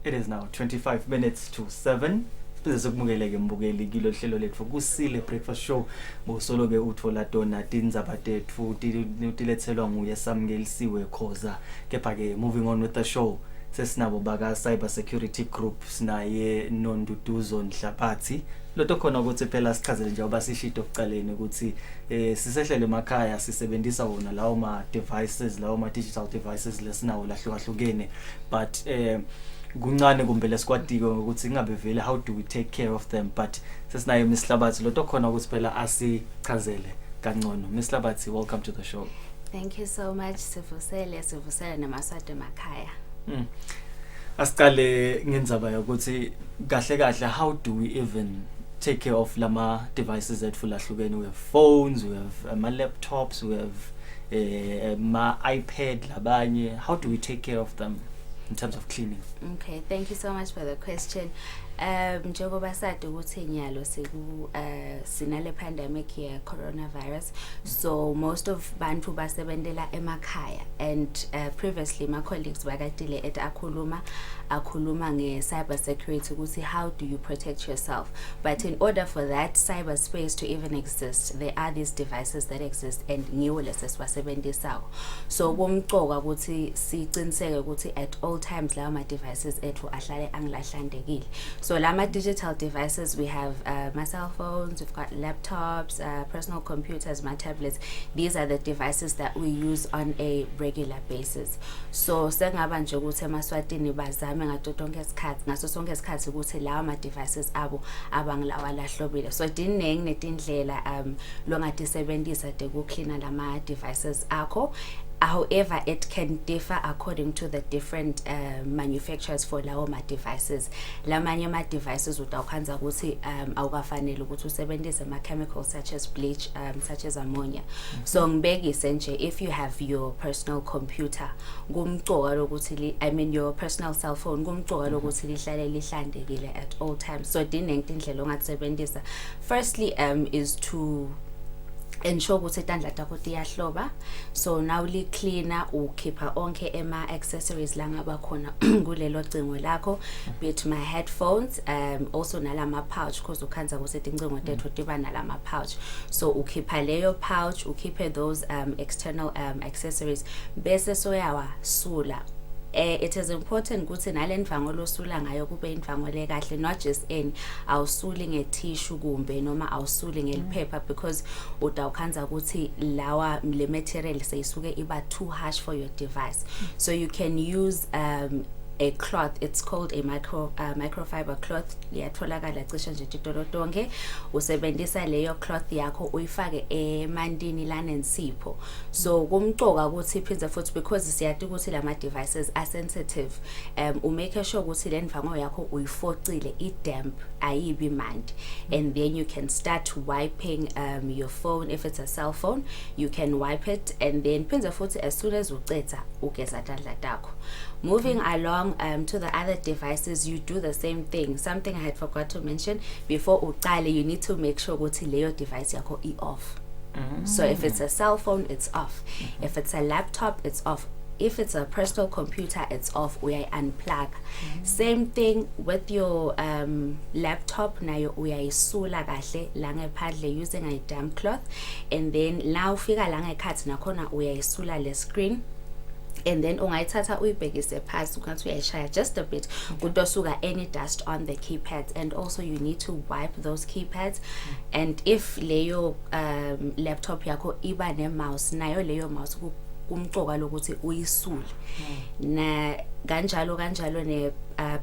It is now 25 minutes to 7. Sizokumukele ke mbukeli kilo hlelo lethu kusile breakfast show bosolo ke uthola dona tindzaba tethu tilethelwa nguye samngelisiwe khoza kepha ke moving on with the show sesinabo baka cyber security group sinaye Nonduduzo Nhlabathi lotho khona ukuthi phela sichazele nje obasishito okucaleni ukuthi sisehlele emakhaya sisebenzisa wona lawo ma devices lawo ma digital devices lesinawo lahlukahlukene but kuncane kumbe lesikwatike ukuthi ngabe vele how do we take care of them but sesinayo Miss Nhlabathi lotho khona ukuthi phela asichazele kangcono. Miss Nhlabathi, welcome to the show. Thank you so much sivusele namaswati emakhaya. Asiqale ngendzaba ukuthi kahle kahle how do we even take care of lama devices ethu lahlukene? We have phones, we have laptops, we have ma iPad labanye. How do we take care of them in terms of cleaning? Okay, thank you so much for the question. Njengoba sathi ukuthi nyalo sinale pandemic ye coronavirus, so most of bantu basebenzela emakhaya and previously my colleagues bakatile at akhuluma nge cyber security ukuthi how do you protect yourself, but in order for that cyber space to even exist there are these devices that exist and ngiwo lesesiwasebenzisayo. So kumcoka ukuthi siqiniseke ukuthi at all times lawo ma devices ethu ahlale angilahlandekile. So lama digital devices we have my cell phones, we've got laptops, personal computers, my tablets. These are the devices that we use on a regular basis. So sengaba nje ukuthi emaswatini bazame ngaso sonke isikhathi ukuthi lawa ma devices abo abangilawa lahlobile. So dineng netindlela longatisebenzisa de ku clean lama devices akho. However, it can differ according to the different manufacturers for lawo ma devices. Lamanye ma devices utawukhanza ukuthi awukafanele ukuthi usebenzise ma chemicals such as bleach, such as ammonia. So ngibekise nje if you have your personal computer kumcoka lokuthi your personal cell phone kumcoka lokuthi lihlale lihlandekile at all times. So dinengindlela ongasebenzisa. Firstly is to ensure ukuthi itandla takho tiyahloba. So now li cleaner ukhipha onke ema accessories la ngaba khona kulelo cingo lakho, be it my headphones, also nalama pouch because ukhanza ukuthi incingo tethu tiba nalama pouch. So ukhipha leyo pouch, ukhiphe those external accessories bese soyawa sula. It is important ukuthi nalendvango losula ngayo kube indvango le kahle, not just awusuli ngetissue kumbe noma awusuli ngeliphepha because utawukhanza ukuthi lawa le material seyisuke iba too harsh for your device. So you can use a cloth, it's called a microfiber cloth, liyatholakala cishe nje titolo tonke. Usebenzisa leyo cloth yakho uyifake emandini lana ensipho. So kumcoka ukuthi phinza futhi because siyati ukuthi lama devices are sensitive, umake sure ukuthi le ndvango yakho uyifocile damp ayibi mandi, and then you can start wiping your phone. If it's a cell phone you can wipe it, and then phinza futhi as soon as uceda ugeza tandla takho. Moving along to the other devices, you do the same thing. Something I had forgot to mention before uqale, you need to make sure ukuthi leyo device yakho off. So if it's a cell phone, it's off. If it's a laptop, it's off. If it's a personal computer, it's off. We unplug. Same thing with your laptop. Nayo uyayisula kahle la ngephandle using a damp cloth, and then la ufika la ngekhathi nakhona uyayisula le screen. And then ungayithatha uyibhekise phansi ukuthi uyayishaya just a bit kutosuka any dust on the keypads, and also you need to wipe those keypads. And if leyo laptop yakho iba ne mouse, nayo leyo mouse kumcoka lokuthi uyisule. Na kanjalo ne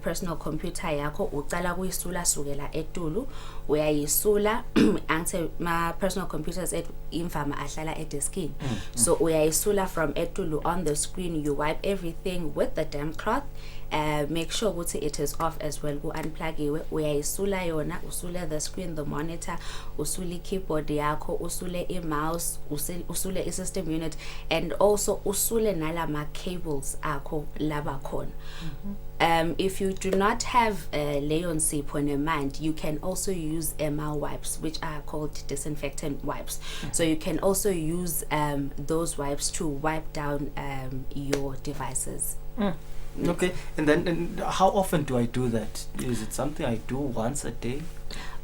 personal computer yakho ucala kuyisula sukela etulu uyayisula angithi ma personal computers imvama ahlala edeskini. So uyayisula from etulu on the screen, you wipe everything with the damp cloth. Make sure ukuthi it is off as well, ku unplugiwe. Uyayisula yona, usule the screen, the monitor, usule keyboard yakho, usule mouse, usule system unit, and also usule nalama cables akho laba yakhona. If you do not have leyo nsipho nemandi, you can also use MR wipes, which are called disinfectant wipes. So you can also use those wipes to wipe down your devices. Okay, and how often do I do that? Is it something I do once a day?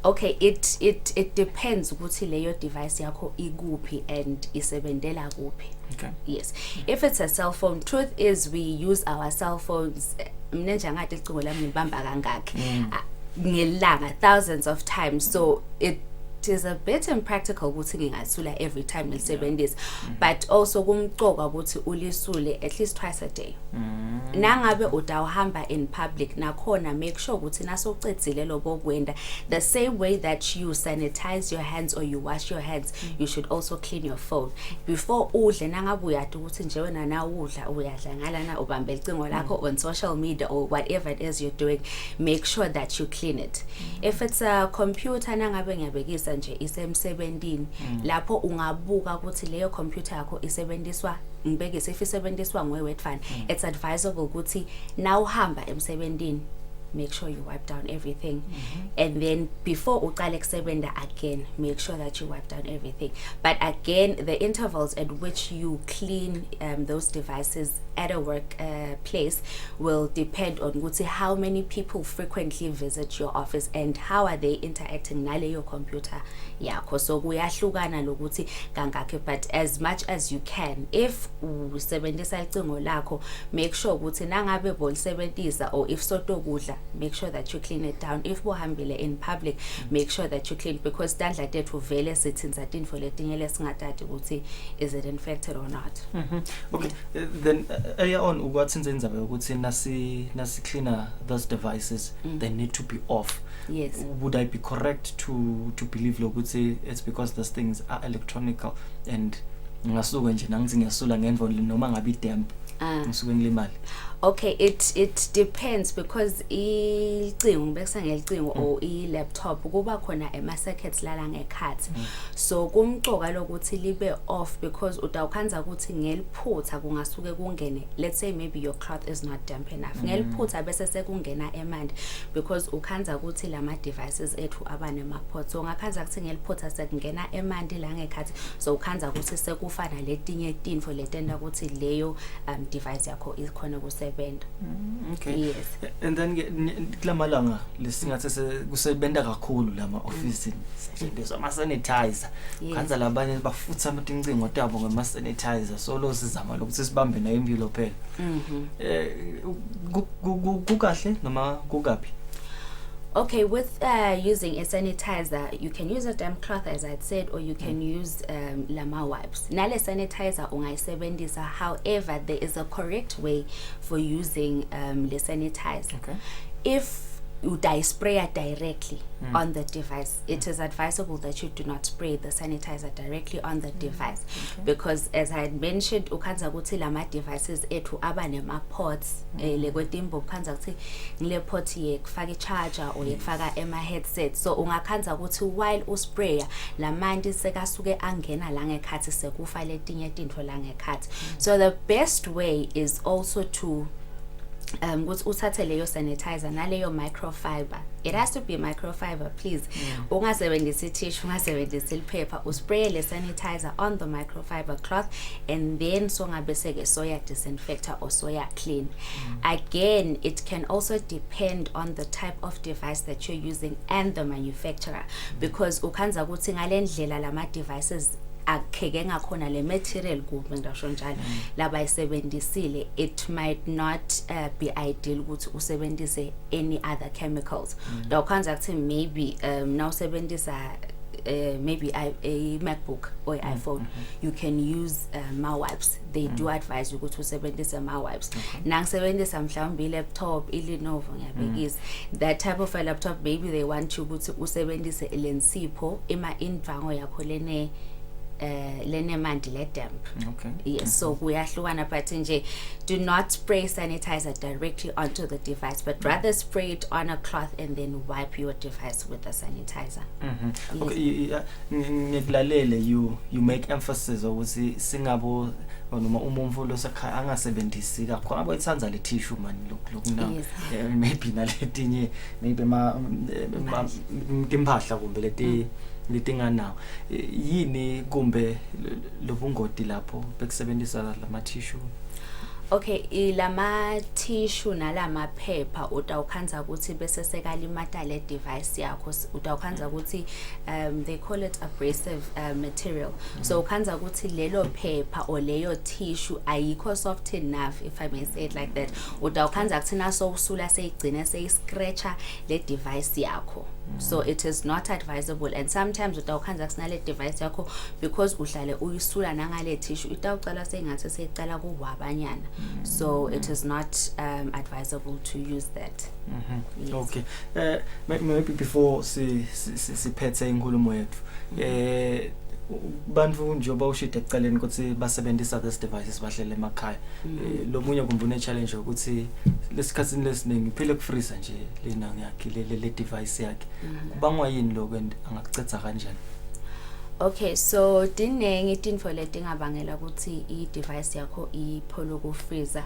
Okay, it depends ukuthi leyo device yakho ikuphi and isebenzela kuphi. Okay. Yes. If it's a cell phone, truth is we use our cell phones mina nje ngathi icingo lami ngibamba kangaki ngelanga thousands of times, so it is a bit impractical ukuthi ngingasula every time ngisebenzisa, but also kumcoka ukuthi ulisule at least twice a day. Nangabe udawuhamba in public nakhona make sure ukuthi nasocedzile lobo kwenda, the same way that you sanitize your hands or you wash your hands, you should also clean your phone before udle. Nangabe uyade ukuthi nje wena na udla uyadla ngalana ubambe icingo lakho on social media or whatever it is you're doing, make sure that you clean it. If it's a computer nangabe ngiyabekisa nje isemsebenzini, lapho ungabuka ukuthi leyo computer yakho isebenziswa ngibekise if isebenziswa ngwe-wetfan, it's advisable ukuthi now uhamba emsebenzini make sure you wipe down everything, and then before uqale kusebenza again make sure that you wipe down everything. But again, the intervals at which you clean those devices at a work place will depend on ukuthi how many people frequently visit your office and how are they interacting naleyo computer yakho. So kuyahlukana lokuthi kangakho, but as much as you can, if usebenzisa icingo lakho make sure ukuthi nangabe bolisebenzisa or if sotokudla make sure that you clean it down. If bohambile in public make sure that you clean, because dandla tethu vele sithinza tinfo letinye lesingatati ukuthi is it infected or not. Okay, then earlier on ukwathi nzenzaba ukuthi nasi cleaner those devices, they need to be off. Yes. Would I be correct to believe lokuthi it's because those things are electronical and ngasuke nje nangithi ngiyasula ngemva noma ngabe damp ngisuke ngilimali? Okay, it depends, because icingo ngibekisa ngelicingo or i-laptop kuba khona ama-circuits lala ngekhathi, so kumcoka lokuthi libe off, because utawukhanza ukuthi ngeliphutha kungasuke kungene, let's say maybe your cloth is not damp enough, ngeliphutha bese sekungena emanti, because ukhanza ukuthi lama devices ethu abanema-ports, so ngakhanza ukuthi ngeliphutha sekungena emanti la ngekhathi, so ukhanza ukuthi sekufana letinye tinfo letenda ukuthi leyo device yakho ikhona kusebenza. Okay. Yes. And then kulamalanga lesingathi kusebenda kakhulu lama office setshenziswa ama sanitizer. Khanza labanye bafutha amatincingo tabo ngama sanitizer, so lo sizama lokuthi sibambe nayo impilo phela. Kukahle noma kukapi? Okay, with using a sanitizer, you can use a damp cloth as I said, or you can use lama wipes. Nale sanitizer ungayisebenzisa, however there is a correct way for using the sanitizer. Okay. If you sprayer directly on the device, it is advisable that you do not spray the sanitizer directly on the device, because as I had mentioned ukhanza ukuthi lama devices ethu abanema ports, lekwetimbo ukhanza ukuthi ngile port yekufaka i-charger or yekufaka ema headset, so ungakhanza ukuthi while usprayer lamanti sekasuke angena la ngekhathi sekufa letinye tinto la ngekhathi. So the best way is also to ukuthi uthathe leyo sanitizer naleyo microfiber. It has to be microfiber, please. Ungasebenzisa tissue, ungasebenzisa iphepha, uspray le sanitizer on the microfiber cloth, and then songabe seke soya disinfector or soya clean. Again, it can also depend on the type of device that you're using and the manufacturer, because ukhanza ukuthi ngalendlela lama devices akheke ngakhona le material kumbe ngisho njalo labayisebenzisile, it might not be ideal ukuthi usebenzise any other chemicals. Dawukhanza ukuthi maybe now usebenzisa maybe a MacBook or iPhone, you can use ma wipes. They do advise you ukuthi usebenzise ma wipes. Nangisebenzisa mhlawumbe i-laptop i-Lenovo ngiyabekisa, that type of a laptop maybe they want you ukuthi usebenzise lensipho ima indvango yakho lene mandi le damp. Okay. Yes, so kuyahlukana, but nje do not spray sanitizer directly onto the device, but rather spray it on a cloth and then wipe your device with the sanitizer. Okay, ngikulalele you make emphasis ukuthi singabo noma umumfu losekhaya angasebenzisi kakhulu ngabe ithanda le tissue man lokuna Yes. maybe naletinye maybe impahla kumbe letinganawo yini kumbe lobungoti lapho bekusebenzisa lama tissue. Okay, lama tissue nalama phepha utawukhanza ukuthi bese sekalimata le device yakho utawukhanza ukuthi they call it abrasive material. So ukhanza ukuthi lelo phepha or leyo tissue ayikho soft enough, if I may say it like that. Utawukhanza kuthina so usula seyigcine seyiscratcha le device yakho. So it is not advisable, and sometimes utawukhanza kusina device yakho because uhlale uyisula nangale tissue itawucala sengathi seyicala kuwabanyana. So it is not advisable to use that. Yes. Okay, maybe before siphethe inkulumo yethu bantu njoba ushide ekucaleni ukuthi basebenzisa this devices bahlele emakhaya lo munye kumbune challenge ukuthi lesikhatsini lesiningi phile kufreezer nje lena yakhe le device yakhe kubangwa yini lokho angakucetha kanjani. Okay, so dinengi tinfo letingabangela ukuthi I device yakho ipholo ku freezer.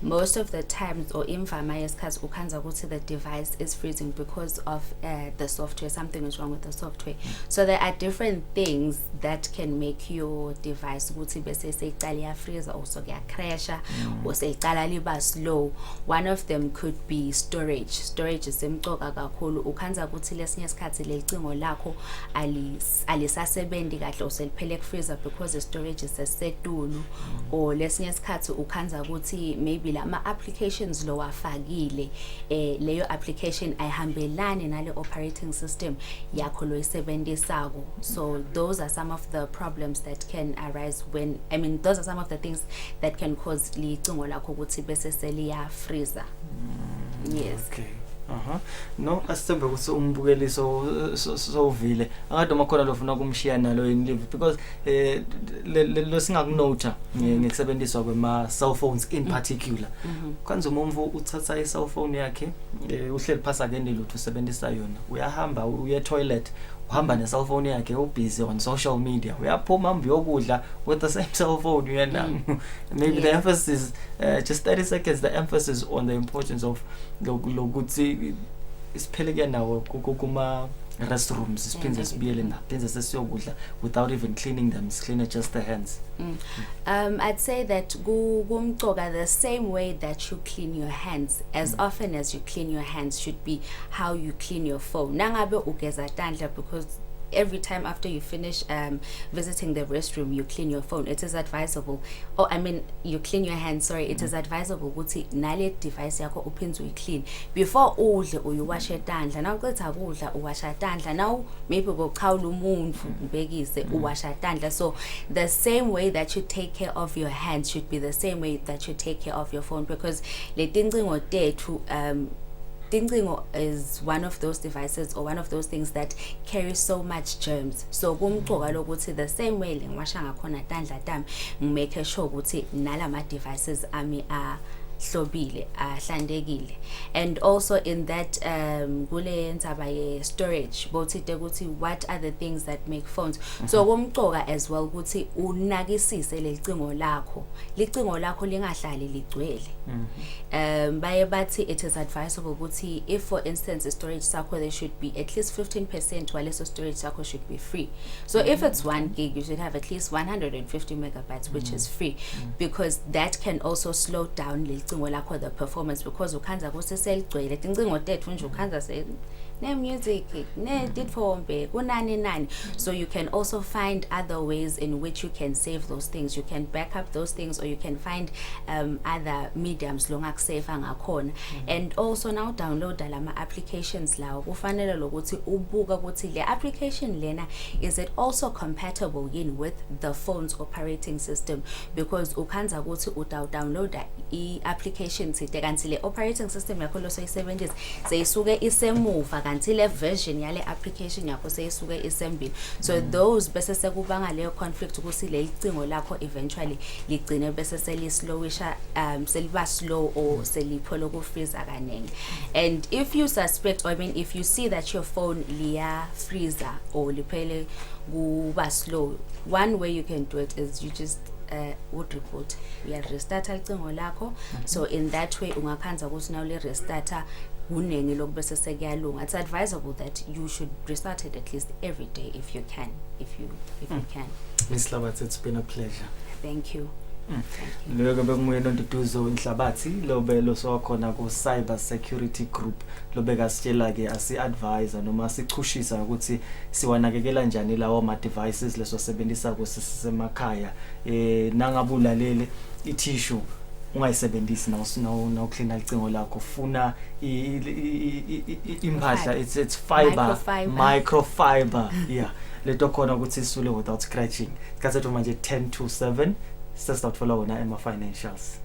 Most of the times or imvama yesikhathi ukhanza ukuthi the device is freezing because of the software. Something is wrong with the software. So there are different things that can make your device ukuthi bese seyiqala ya freezer or so kuya crasha or seyiqala liba slow. One of them could be storage. Storage is imcoka kakhulu. Ukhanza ukuthi lesinye isikhathi lecingo lakho alisasebenzi kahle useliphele ku freezer because the storage is setulu, or lesinye isikhathi ukhanza ukuthi maybe lama applications lo wafakile leyo application ayihambelani nale operating system yakho lo isebenzisako. So those are some of the problems that can arise when those are some of the things that can cause licingo lakho ukuthi bese seliya freezer. Yes. Okay. No, asithembe ukuthi umbukeli so vile akade makhona lofuna kumshiya nalo in live because lo singakunota ngekusebenziswa kwema cell phones in particular. Kwanza umumvu uthatha I cell phone yakhe uhleli phasa ke ndilutho usebenzisa yona, uyahamba uye toilet uhamba ne cell phone yakhe busy on social media, uyaphuma hamba yokudla with the same cell phone uyena. Maybe the emphasis just 30 seconds, the emphasis on the importance of lokuthi isiphele nawo kuma restrooms siphinze sibiyele naphinze sesiyokudla without even cleaning them, clean just the hands. I'd say that kumcoka the same way that you clean your hands, as often as you clean your hands should be how you clean your phone. Nangabe ugeza tandla, because every time after you finish visiting the restroom you clean your phone, it is advisable, you clean your hands, sorry, it is advisable ukuthi nale device yakho uphinze uyiclean before udle uyuwashe tandla. Now uqeda kudla uwasha tandla, now maybe bochawula umuntu ubekise uwasha tandla. So the same way that you take care of your hands should be the same way that you take care of your phone, because le tincingo tethu Tincingo is one of those devices or one of those things that carry so much germs. So kumcoka lokuthi the same way lengiwasha ngakhona tandla tami ngimake sure ukuthi nalama devices ami hlobile ahlandekile. And also in that kule ndzaba ye storage bothite ukuthi what are the things that make phones. So kumcoka as well ukuthi unakisise lecingo lakho lingahlali ligcwele. Baye bathi it is advisable ukuthi if for instance the storage sakho there should be at least 15% while the storage sakho should be free. So if it's 1 gig you should have at least 150 megabytes which is free, because that can also slow down the performance, because ukhanza kuse seligcwele tincingo tethu nje ukhanza se ne music ne ditfombe kunani. So you can also find other ways in which you can save those things. You can back up those things, or you can find other mediums longa kusave ngakhona. And also now download lama applications lawo kufanele lokuthi ubuka ukuthi le application lena is it also compatible with the phone's operating system, because ukhanza ukuthi download i-application site kanti le operating system yakho lo soyisebenzisa seyisuke isemuva kanti le version yale application yakho seyisuke isembili. So those bese sekubanga leyo conflict ukuthi le icingo lakho eventually ligcine bese selislowisha seliba slow or selipholo ku freeze kanengi. And if you suspect, or if you see that your phone liya freezer or liphele kuba slow, one way you can do it is you just would report uya-restarta licingo lakho. So in that way ungakhanza ukuthi now le-restarta kuningi lokhu bese sekuyalunga. It's advisable that you should restart it at least every day if you can, if you can. Miss Labat, it's been a pleasure. Thank you. Loke benguye Nonduduzo Nhlabathi lobe lo sokhona ku cyber security group lobe kasitshela ke asi-advisor noma sichushisa ukuthi siwanakekela kanjani lawo ma devices leso sebenzisa kusemakhaya nangabulalele itissue ungayisebenzisi nawu clean licingo lakho funa impahla it's fiber microfiber yeah leto khona ukuthi isule without scratching sikhathi manje 10 to 7 sesizathola wona ema financials.